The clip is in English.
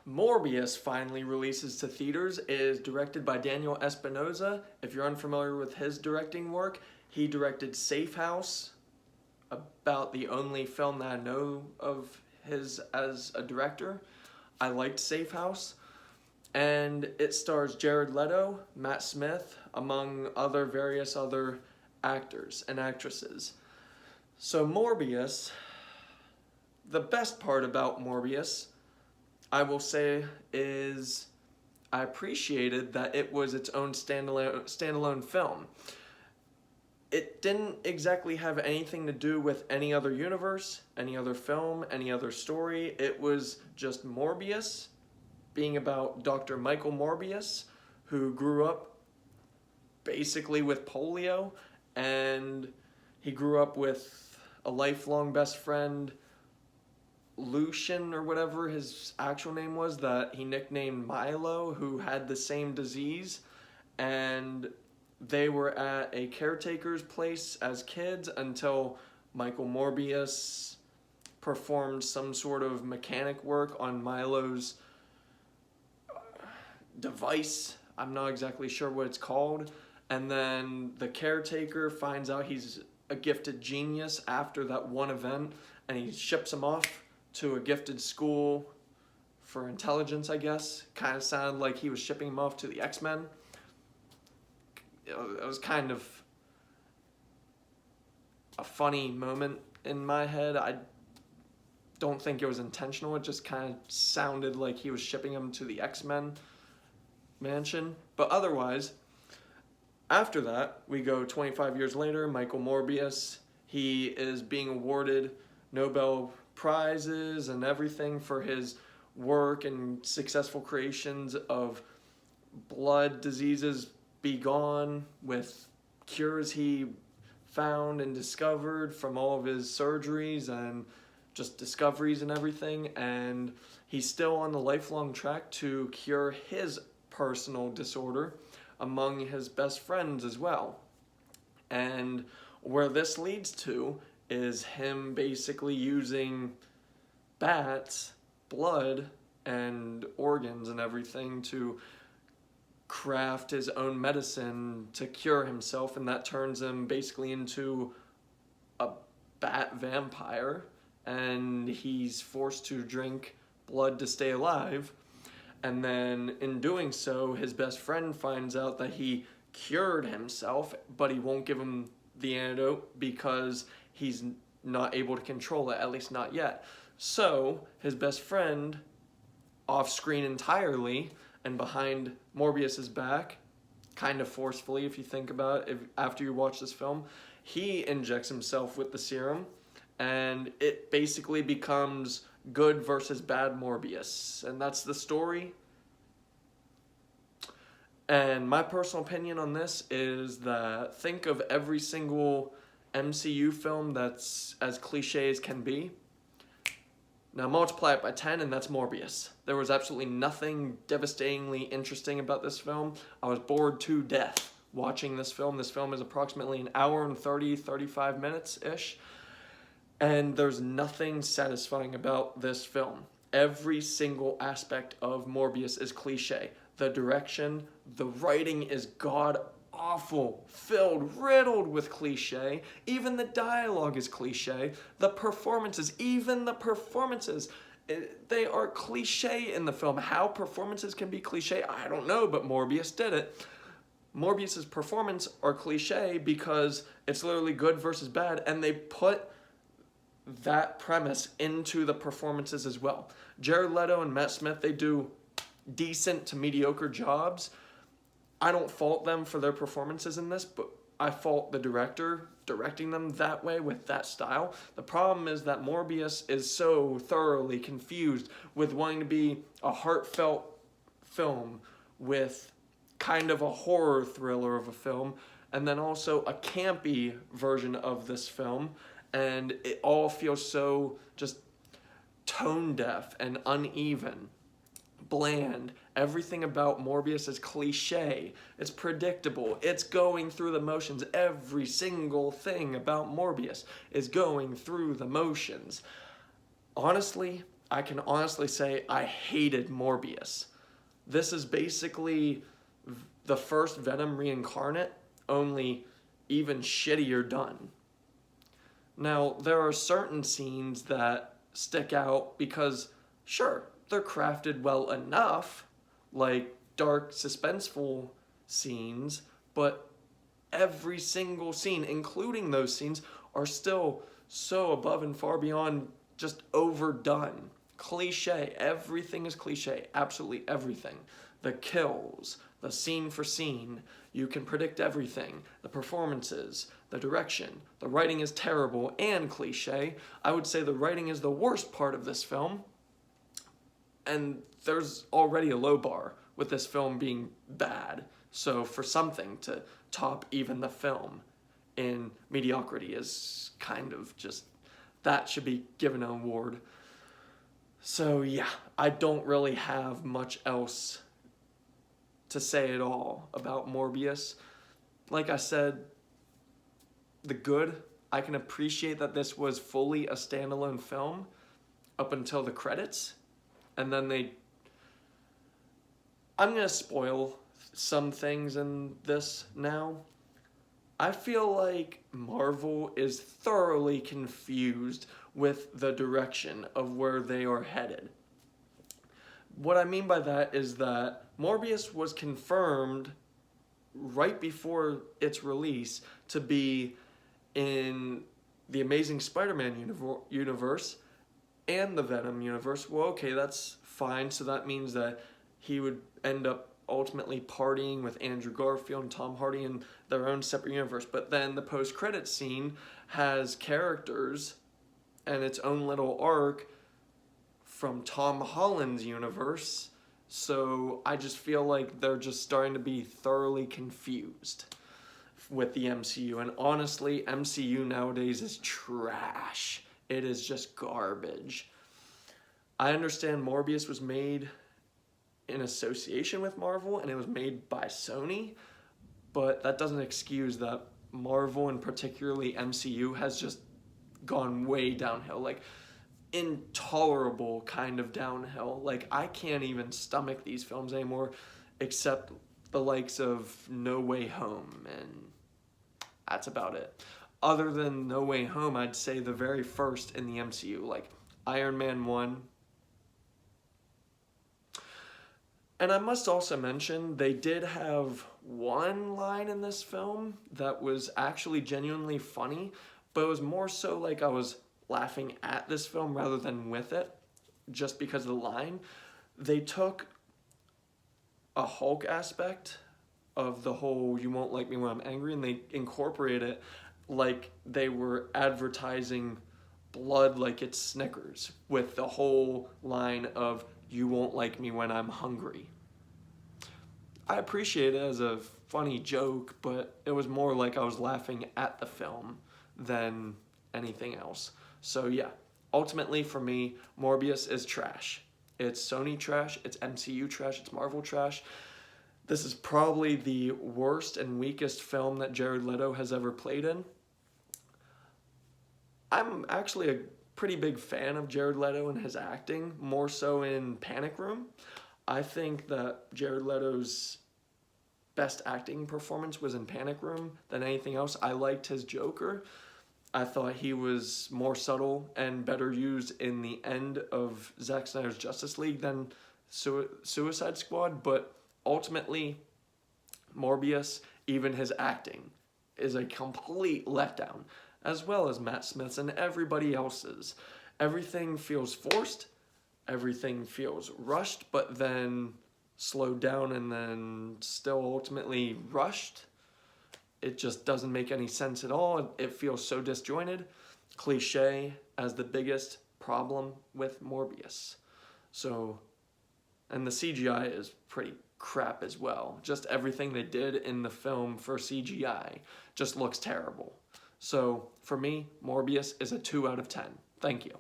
Morbius finally releases to theaters. It is directed by Daniel Espinosa. If you're unfamiliar with his directing work, he directed Safe House, about the only film that I know of his as a director. I liked Safe House. And it stars Jared Leto, Matt Smith, among other various other actors and actresses. So Morbius, the best part about Morbius, I will say, is I appreciated that it was its own standalone film. It didn't exactly have anything to do with any other universe, any other film, any other story. It was just Morbius being about Dr. Michael Morbius, who grew up basically with polio, and he grew up with a lifelong best friend, Lucian or whatever his actual name was, that he nicknamed Milo, who had the same disease. And they were at a caretaker's place as kids until Michael Morbius performed some sort of mechanic work on Milo's device. I'm not exactly sure what it's called. And then the caretaker finds out he's a gifted genius after that one event, and he ships him off to a gifted school for intelligence, I guess. Kind of sounded like he was shipping him off to the X-Men. It was kind of a funny moment in my head. I don't think it was intentional. It just kind of sounded like he was shipping him to the X-Men mansion. But otherwise, after that, we go 25 years later, Michael Morbius. He is being awarded Nobel Prizes and everything for his work and successful creations of blood diseases be gone, with cures he found and discovered from all of his surgeries and just discoveries and everything. And he's still on the lifelong track to cure his personal disorder among his best friends as well. And where this leads to is him basically using bats' blood and organs and everything to craft his own medicine to cure himself, and that turns him basically into a bat vampire, and he's forced to drink blood to stay alive. And then in doing so, his best friend finds out that he cured himself, but he won't give him the antidote because he's not able to control it, at least not yet. So his best friend, off screen entirely and behind Morbius's back, kind of forcefully if you think about it, after you watch this film, he injects himself with the serum, and it basically becomes good versus bad Morbius, and that's the story. And my personal opinion on this is that think of every single MCU film that's as cliche as can be. Now multiply it by 10 and that's Morbius. There was absolutely nothing devastatingly interesting about this film. I was bored to death watching this film. This film is approximately an hour and 35 minutes-ish. And there's nothing satisfying about this film. Every single aspect of Morbius is cliche. The direction, the writing is god-awful, riddled with cliche. Even the dialogue is cliche. The performances, they are cliche in the film. How performances can be cliche, I don't know, but Morbius did it. Morbius's performance are cliche because it's literally good versus bad, and they put that premise into the performances as well. Jared Leto and Matt Smith, they do decent to mediocre jobs. I don't fault them for their performances in this, but I fault the director directing them that way with that style. The problem is that Morbius is so thoroughly confused with wanting to be a heartfelt film with kind of a horror thriller of a film, and then also a campy version of this film, and it all feels so just tone deaf and uneven, bland. Everything about Morbius is cliche. It's predictable. It's going through the motions. Every single thing about Morbius is going through the motions. Honestly, I can honestly say I hated Morbius. This is basically the first Venom reincarnate, only even shittier done. Now, there are certain scenes that stick out because, sure, they're crafted well enough, like dark, suspenseful scenes, but every single scene, including those scenes, are still so above and far beyond just overdone. Cliche. Everything is cliche. Absolutely everything. The kills, the scene for scene, you can predict everything. The performances, the direction, the writing is terrible and cliche. I would say the writing is the worst part of this film. And there's already a low bar with this film being bad. So for something to top even the film in mediocrity is kind of just, that should be given an award. So yeah, I don't really have much else to say at all about Morbius. Like I said, the good, I can appreciate that this was fully a standalone film up until the credits. And then I'm going to spoil some things in this now. I feel like Marvel is thoroughly confused with the direction of where they are headed. What I mean by that is that Morbius was confirmed right before its release to be in the Amazing Spider-Man universe and the Venom universe. Well, okay, that's fine. So that means that he would end up ultimately partying with Andrew Garfield and Tom Hardy in their own separate universe. But then the post-credit scene has characters and its own little arc from Tom Holland's universe. So I just feel like they're just starting to be thoroughly confused with the MCU. And honestly, MCU nowadays is trash. It is just garbage. I understand Morbius was made in association with Marvel and it was made by Sony, but that doesn't excuse that Marvel and particularly MCU has just gone way downhill, like intolerable kind of downhill. Like I can't even stomach these films anymore except the likes of No Way Home, and that's about it. Other than No Way Home, I'd say the very first in the MCU, like Iron Man 1. And I must also mention, they did have one line in this film that was actually genuinely funny, but it was more so like I was laughing at this film rather than with it, just because of the line. They took a Hulk aspect of the whole "you won't like me when I'm angry" and they incorporated it like they were advertising blood like it's Snickers, with the whole line of "you won't like me when I'm hungry." I appreciate it as a funny joke, but it was more like I was laughing at the film than anything else. So yeah, ultimately for me, Morbius is trash. It's Sony trash, it's MCU trash, it's Marvel trash. This is probably the worst and weakest film that Jared Leto has ever played in. I'm actually a pretty big fan of Jared Leto and his acting, more so in Panic Room. I think that Jared Leto's best acting performance was in Panic Room than anything else. I liked his Joker. I thought he was more subtle and better used in the end of Zack Snyder's Justice League than Suicide Squad, but ultimately, Morbius, even his acting, is a complete letdown, as well as Matt Smith's and everybody else's. Everything feels forced, everything feels rushed, but then slowed down and then still ultimately rushed. It just doesn't make any sense at all. It feels so disjointed. Cliche as the biggest problem with Morbius. So, and the CGI is pretty crap as well. Just everything they did in the film for CGI just looks terrible. So, for me, Morbius is a 2 out of 10. Thank you.